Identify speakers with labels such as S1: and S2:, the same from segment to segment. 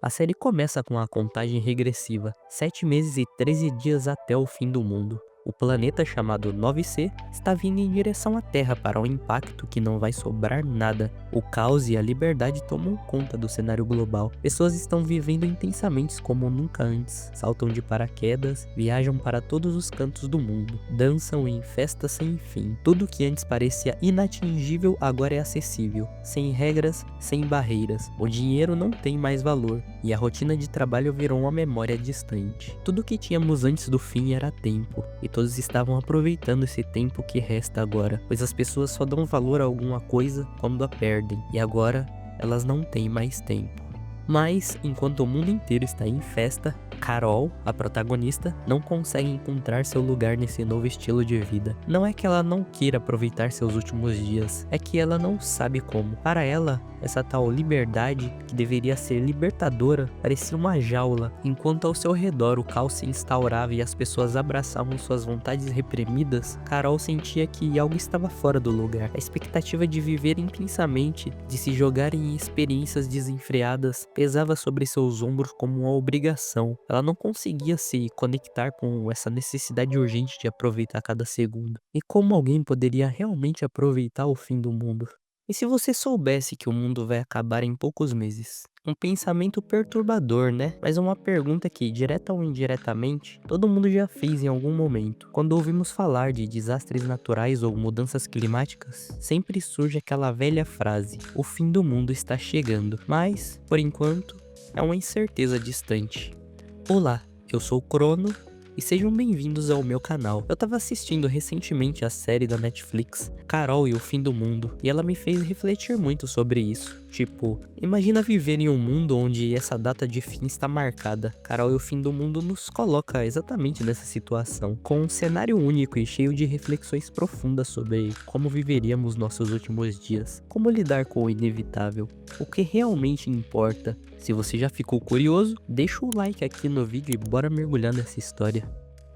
S1: A série começa com a contagem regressiva, 7 meses e 13 dias até o fim do mundo. O planeta chamado 9C está vindo em direção à Terra para um impacto que não vai sobrar nada. O caos e a liberdade tomam conta do cenário global. Pessoas estão vivendo intensamente como nunca antes. Saltam de paraquedas, viajam para todos os cantos do mundo, dançam em festas sem fim. Tudo que antes parecia inatingível agora é acessível, sem regras, sem barreiras. O dinheiro não tem mais valor e a rotina de trabalho virou uma memória distante. Tudo que tínhamos antes do fim era tempo, e todos estavam aproveitando esse tempo que resta agora, pois as pessoas só dão valor a alguma coisa quando a perdem, e agora elas não têm mais tempo. Mas, enquanto o mundo inteiro está em festa, Carol, a protagonista, não consegue encontrar seu lugar nesse novo estilo de vida. Não é que ela não queira aproveitar seus últimos dias, é que ela não sabe como. Para ela, essa tal liberdade, que deveria ser libertadora, parecia uma jaula, enquanto ao seu redor o caos se instaurava e as pessoas abraçavam suas vontades reprimidas. Carol sentia que algo estava fora do lugar. A expectativa de viver intensamente, de se jogar em experiências desenfreadas, pesava sobre seus ombros como uma obrigação. Ela não conseguia se conectar com essa necessidade urgente de aproveitar cada segundo. E como alguém poderia realmente aproveitar o fim do mundo? E se você soubesse que o mundo vai acabar em poucos meses? Um pensamento perturbador, né? Mas uma pergunta que, direta ou indiretamente, todo mundo já fez em algum momento. Quando ouvimos falar de desastres naturais ou mudanças climáticas, sempre surge aquela velha frase: o fim do mundo está chegando. Mas, por enquanto, é uma incerteza distante. Olá, eu sou o Crono e sejam bem-vindos ao meu canal. Eu tava assistindo recentemente a série da Netflix, Carol e o Fim do Mundo, e ela me fez refletir muito sobre isso. Tipo, imagina viver em um mundo onde essa data de fim está marcada. Carol e o Fim do Mundo nos coloca exatamente nessa situação, com um cenário único e cheio de reflexões profundas sobre como viveríamos nossos últimos dias, como lidar com o inevitável, o que realmente importa. Se você já ficou curioso, deixa o like aqui no vídeo e bora mergulhar nessa história.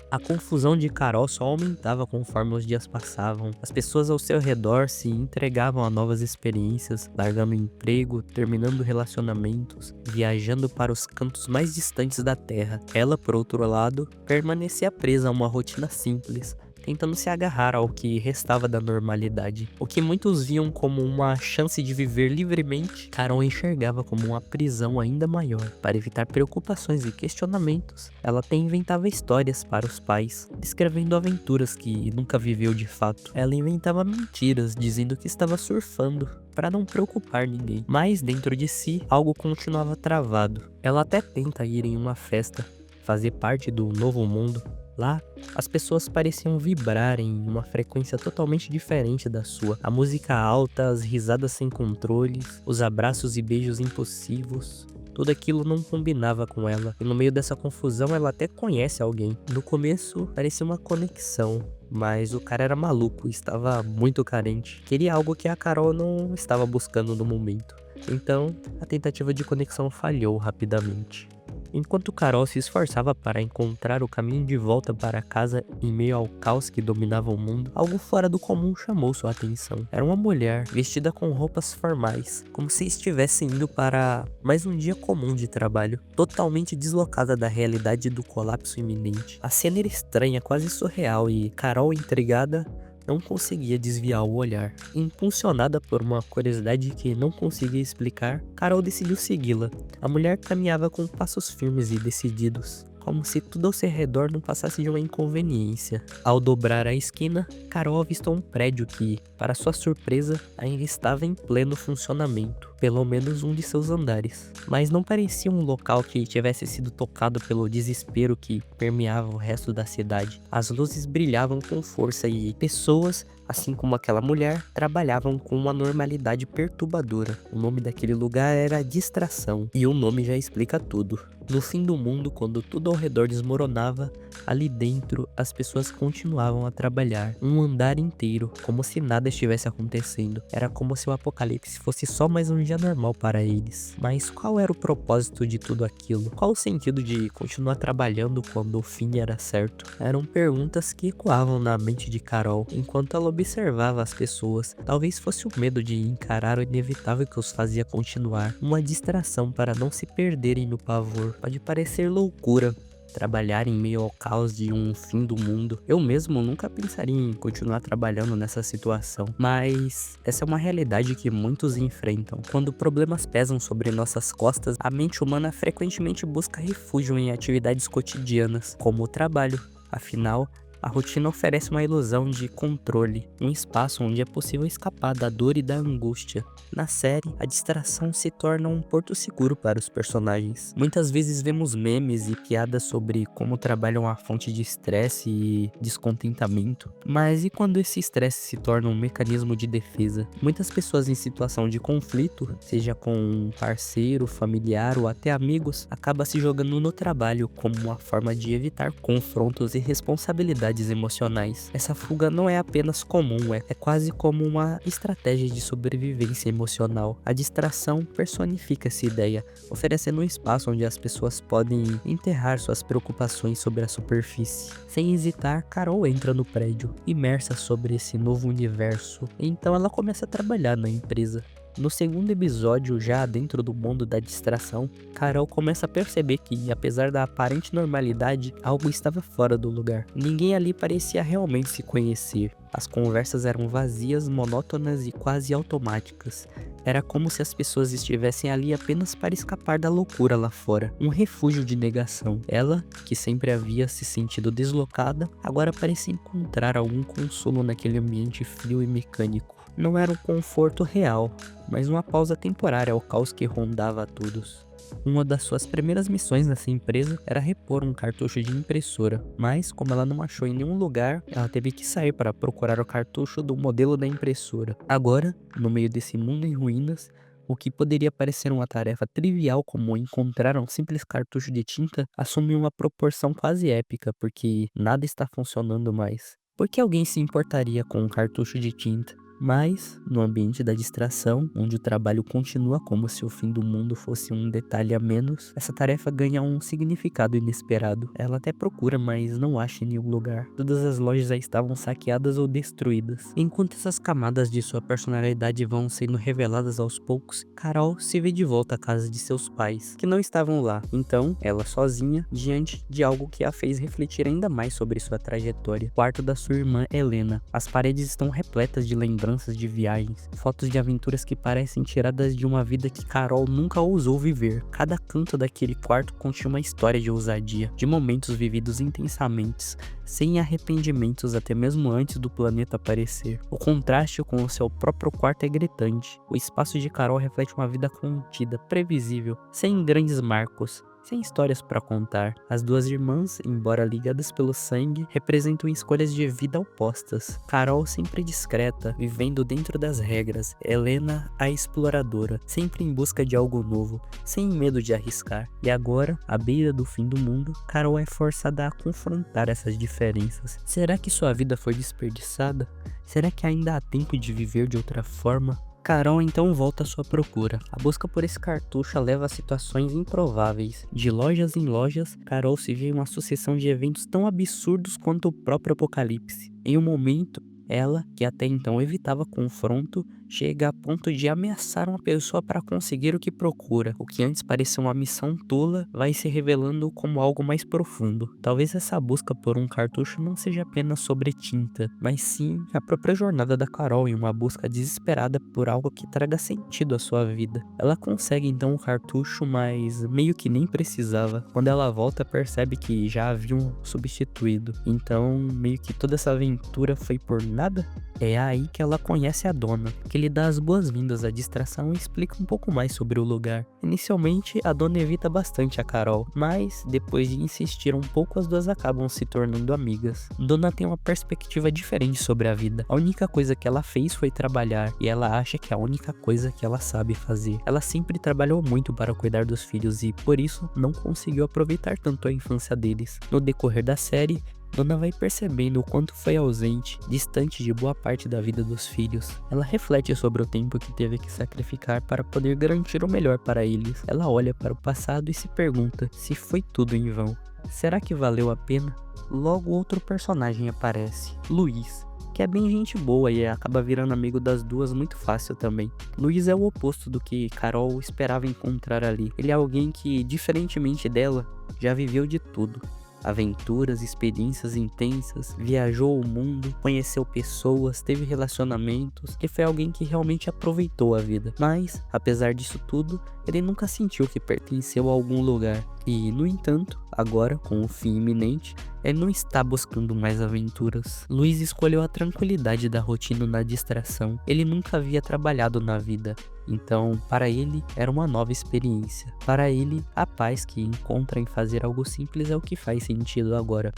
S1: A confusão de Carol só aumentava conforme os dias passavam. As pessoas ao seu redor se entregavam a novas experiências, largando emprego, terminando relacionamentos, viajando para os cantos mais distantes da Terra. Ela, por outro lado, permanecia presa a uma rotina simples, tentando se agarrar ao que restava da normalidade. O que muitos viam como uma chance de viver livremente, Carol enxergava como uma prisão ainda maior. Para evitar preocupações e questionamentos, ela até inventava histórias para os pais, descrevendo aventuras que nunca viveu de fato. Ela inventava mentiras, dizendo que estava surfando, para não preocupar ninguém. Mas dentro de si, algo continuava travado. Ela até tenta ir em uma festa, fazer parte do novo mundo. Lá, as pessoas pareciam vibrar em uma frequência totalmente diferente da sua. A música alta, as risadas sem controles, os abraços e beijos impossíveis. Tudo aquilo não combinava com ela. E no meio dessa confusão, ela até conhece alguém. No começo, parecia uma conexão. Mas o cara era maluco, estava muito carente. Queria algo que a Carol não estava buscando no momento. Então, a tentativa de conexão falhou rapidamente. Enquanto Carol se esforçava para encontrar o caminho de volta para casa em meio ao caos que dominava o mundo, algo fora do comum chamou sua atenção. Era uma mulher vestida com roupas formais, como se estivesse indo para mais um dia comum de trabalho, totalmente deslocada da realidade do colapso iminente. A cena era estranha, quase surreal, e Carol, intrigada, não conseguia desviar o olhar. Impulsionada por uma curiosidade que não conseguia explicar, Carol decidiu segui-la. A mulher caminhava com passos firmes e decididos, como se tudo ao seu redor não passasse de uma inconveniência. Ao dobrar a esquina, Carol avistou um prédio que, para sua surpresa, ainda estava em pleno funcionamento, pelo menos um de seus andares. Mas não parecia um local que tivesse sido tocado pelo desespero que permeava o resto da cidade. As luzes brilhavam com força e pessoas, assim como aquela mulher, trabalhavam com uma normalidade perturbadora. O nome daquele lugar era Distração, e o nome já explica tudo. No fim do mundo, quando tudo ao redor desmoronava, ali dentro as pessoas continuavam a trabalhar, um andar inteiro, como se nada estivesse acontecendo. Era como se o apocalipse fosse só mais um dia normal para eles. Mas qual era o propósito de tudo aquilo? Qual o sentido de continuar trabalhando quando o fim era certo? Eram perguntas que ecoavam na mente de Carol, enquanto ela observava as pessoas. Talvez fosse o medo de encarar o inevitável que os fazia continuar. Uma distração para não se perderem no pavor. Pode parecer loucura trabalhar em meio ao caos de um fim do mundo. Eu mesmo nunca pensaria em continuar trabalhando nessa situação, mas essa é uma realidade que muitos enfrentam. Quando problemas pesam sobre nossas costas, a mente humana frequentemente busca refúgio em atividades cotidianas, como o trabalho. Afinal, a rotina oferece uma ilusão de controle, um espaço onde é possível escapar da dor e da angústia. Na série, a distração se torna um porto seguro para os personagens. Muitas vezes vemos memes e piadas sobre como trabalham a fonte de estresse e descontentamento. Mas e quando esse estresse se torna um mecanismo de defesa? Muitas pessoas em situação de conflito, seja com um parceiro, familiar ou até amigos, acabam se jogando no trabalho como uma forma de evitar confrontos e responsabilidades emocionais. Essa fuga não é apenas comum, é quase como uma estratégia de sobrevivência emocional. A distração personifica essa ideia, oferecendo um espaço onde as pessoas podem enterrar suas preocupações sobre a superfície. Sem hesitar, Carol entra no prédio, imersa sobre esse novo universo. Então ela começa a trabalhar na empresa. No segundo episódio, já dentro do mundo da distração, Carol começa a perceber que, apesar da aparente normalidade, algo estava fora do lugar. Ninguém ali parecia realmente se conhecer. As conversas eram vazias, monótonas e quase automáticas. Era como se as pessoas estivessem ali apenas para escapar da loucura lá fora. Um refúgio de negação. Ela, que sempre havia se sentido deslocada, agora parecia encontrar algum consolo naquele ambiente frio e mecânico. Não era um conforto real, mas uma pausa temporária ao caos que rondava a todos. Uma das suas primeiras missões nessa empresa era repor um cartucho de impressora, mas como ela não achou em nenhum lugar, ela teve que sair para procurar o cartucho do modelo da impressora. Agora, no meio desse mundo em ruínas, o que poderia parecer uma tarefa trivial como encontrar um simples cartucho de tinta assume uma proporção quase épica, porque nada está funcionando mais. Por que alguém se importaria com um cartucho de tinta? Mas, no ambiente da distração, onde o trabalho continua como se o fim do mundo fosse um detalhe a menos, essa tarefa ganha um significado inesperado. Ela até procura, mas não acha em nenhum lugar. Todas as lojas já estavam saqueadas ou destruídas. Enquanto essas camadas de sua personalidade vão sendo reveladas aos poucos, Carol se vê de volta à casa de seus pais, que não estavam lá. Então, ela sozinha, diante de algo que a fez refletir ainda mais sobre sua trajetória. O quarto da sua irmã Helena. As paredes estão repletas de lembranças de viagens, fotos de aventuras que parecem tiradas de uma vida que Carol nunca ousou viver. Cada canto daquele quarto continha uma história de ousadia, de momentos vividos intensamente, sem arrependimentos até mesmo antes do planeta aparecer. O contraste com o seu próprio quarto é gritante. O espaço de Carol reflete uma vida contida, previsível, sem grandes marcos, sem histórias para contar. As duas irmãs, embora ligadas pelo sangue, representam escolhas de vida opostas. Carol sempre discreta, vivendo dentro das regras. Helena, a exploradora, sempre em busca de algo novo, sem medo de arriscar. E agora, à beira do fim do mundo, Carol é forçada a confrontar essas diferenças. Será que sua vida foi desperdiçada? Será que ainda há tempo de viver de outra forma? Carol então volta à sua procura. A busca por esse cartucho a leva a situações improváveis. De lojas em lojas, Carol se vê em uma sucessão de eventos tão absurdos quanto o próprio apocalipse. Em um momento, ela, que até então evitava confronto, chega a ponto de ameaçar uma pessoa para conseguir o que procura. O que antes parecia uma missão tola vai se revelando como algo mais profundo. Talvez essa busca por um cartucho não seja apenas sobre tinta, mas sim a própria jornada da Carol em uma busca desesperada por algo que traga sentido à sua vida. Ela consegue então o cartucho, mas meio que nem precisava. Quando ela volta, percebe que já havia um substituído. Então, meio que toda essa aventura foi por nada? É aí que ela conhece a dona, que lhe dá as boas-vindas à distração e explica um pouco mais sobre o lugar. Inicialmente, a dona evita bastante a Carol, mas depois de insistir um pouco, as duas acabam se tornando amigas. Dona tem uma perspectiva diferente sobre a vida. A única coisa que ela fez foi trabalhar, e ela acha que é a única coisa que ela sabe fazer. Ela sempre trabalhou muito para cuidar dos filhos e, por isso, não conseguiu aproveitar tanto a infância deles. No decorrer da série, Dona vai percebendo o quanto foi ausente, distante de boa parte da vida dos filhos. Ela reflete sobre o tempo que teve que sacrificar para poder garantir o melhor para eles. Ela olha para o passado e se pergunta se foi tudo em vão. Será que valeu a pena? Logo outro personagem aparece, Luiz. que é bem gente boa e acaba virando amigo das duas muito fácil também. Luiz é o oposto do que Carol esperava encontrar ali. Ele é alguém que, diferentemente dela, já viveu de tudo. Aventuras, experiências intensas, viajou o mundo, conheceu pessoas, teve relacionamentos, e foi alguém que realmente aproveitou a vida. Mas, apesar disso tudo, ele nunca sentiu que pertenceu a algum lugar. E, no entanto, agora, com o fim iminente, ele não está buscando mais aventuras. Luiz escolheu a tranquilidade da rotina na distração. Ele nunca havia trabalhado na vida. Então, para ele, era uma nova experiência. Para ele, a paz que encontra em fazer algo simples é o que faz sentido agora.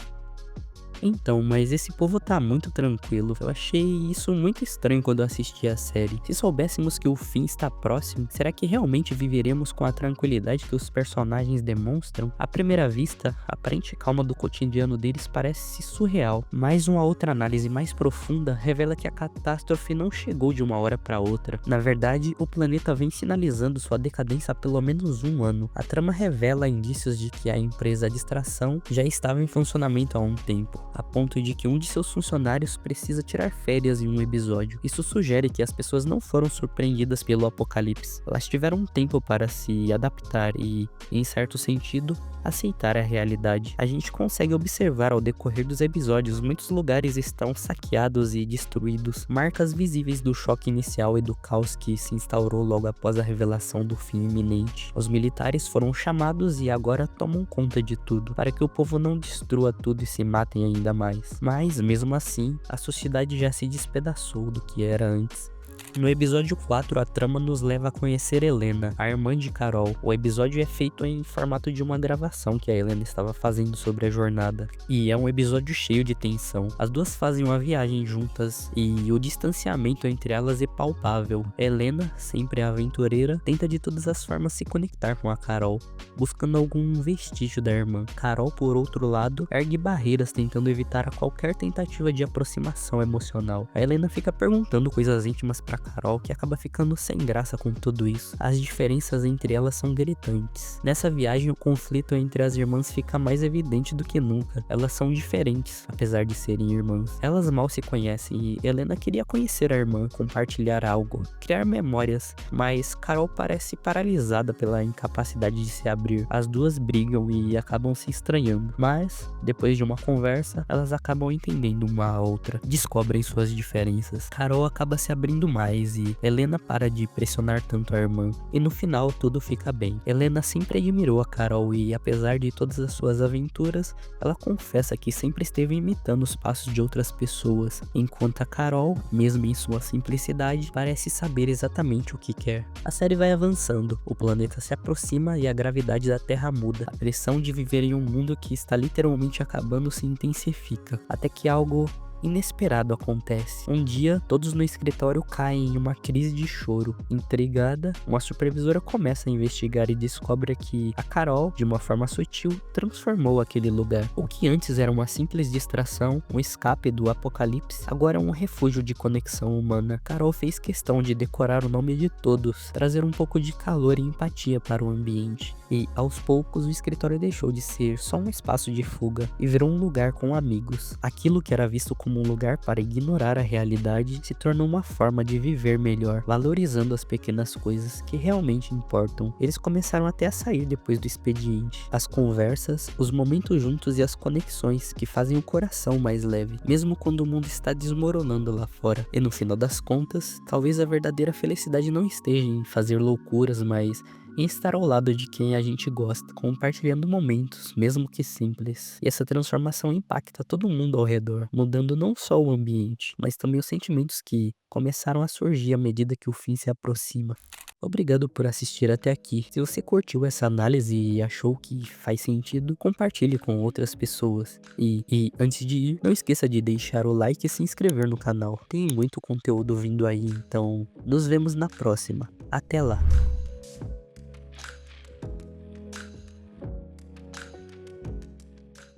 S1: Então, mas esse povo tá muito tranquilo. Eu achei isso muito estranho quando eu assisti a série. Se soubéssemos que o fim está próximo, será que realmente viveremos com a tranquilidade que os personagens demonstram? À primeira vista, a aparente calma do cotidiano deles parece surreal. Mas uma outra análise mais profunda revela que a catástrofe não chegou de uma hora para outra. Na verdade, o planeta vem sinalizando sua decadência há pelo menos um ano. A trama revela indícios de que a empresa de extração já estava em funcionamento há um tempo, a ponto de que um de seus funcionários precisa tirar férias em um episódio. Isso sugere que as pessoas não foram surpreendidas pelo apocalipse. Elas tiveram um tempo para se adaptar e, em certo sentido, aceitar a realidade. A gente consegue observar ao decorrer dos episódios muitos lugares estão saqueados e destruídos, marcas visíveis do choque inicial e do caos que se instaurou logo após a revelação do fim iminente. Os militares foram chamados e agora tomam conta de tudo, para que o povo não destrua tudo e se matem ainda mais. Mas, mesmo assim, a sociedade já se despedaçou do que era antes. No episódio 4, a trama nos leva a conhecer Helena, a irmã de Carol. O episódio é feito em formato de uma gravação que a Helena estava fazendo sobre a jornada. E é um episódio cheio de tensão. As duas fazem uma viagem juntas e o distanciamento entre elas é palpável. Helena, sempre aventureira, tenta de todas as formas se conectar com a Carol, buscando algum vestígio da irmã. Carol, por outro lado, ergue barreiras tentando evitar qualquer tentativa de aproximação emocional. A Helena fica perguntando coisas íntimas pra Carol, que acaba ficando sem graça com tudo isso. As diferenças entre elas são gritantes. Nessa viagem, o conflito entre as irmãs fica mais evidente do que nunca. Elas são diferentes, apesar de serem irmãs. Elas mal se conhecem e Helena queria conhecer a irmã, compartilhar algo, criar memórias, mas Carol parece paralisada pela incapacidade de se abrir. As duas brigam e acabam se estranhando, mas, depois de uma conversa, elas acabam entendendo uma a outra, descobrem suas diferenças. Carol acaba se abrindo mais e Helena para de pressionar tanto a irmã, e no final tudo fica bem. Helena sempre admirou a Carol e, apesar de todas as suas aventuras, ela confessa que sempre esteve imitando os passos de outras pessoas, enquanto a Carol, mesmo em sua simplicidade, parece saber exatamente o que quer. A série vai avançando, o planeta se aproxima e a gravidade da Terra muda. A pressão de viver em um mundo que está literalmente acabando se intensifica, até que algo inesperado acontece. Um dia, todos no escritório caem em uma crise de choro. Intrigada, uma supervisora começa a investigar e descobre que a Carol, de uma forma sutil, transformou aquele lugar. O que antes era uma simples distração, um escape do apocalipse, agora é um refúgio de conexão humana. Carol fez questão de decorar o nome de todos, trazer um pouco de calor e empatia para o ambiente. E, aos poucos, o escritório deixou de ser só um espaço de fuga e virou um lugar com amigos. Aquilo que era visto como um lugar para ignorar a realidade se tornou uma forma de viver melhor, valorizando as pequenas coisas que realmente importam. Eles começaram até a sair depois do expediente. As conversas, os momentos juntos e as conexões que fazem o coração mais leve, mesmo quando o mundo está desmoronando lá fora. E no final das contas, talvez a verdadeira felicidade não esteja em fazer loucuras, mas em estar ao lado de quem a gente gosta, compartilhando momentos, mesmo que simples. E essa transformação impacta todo mundo ao redor, mudando não só o ambiente, mas também os sentimentos que começaram a surgir à medida que o fim se aproxima. Obrigado por assistir até aqui. Se você curtiu essa análise e achou que faz sentido, compartilhe com outras pessoas. E antes de ir, não esqueça de deixar o like e se inscrever no canal. Tem muito conteúdo vindo aí, então nos vemos na próxima. Até lá!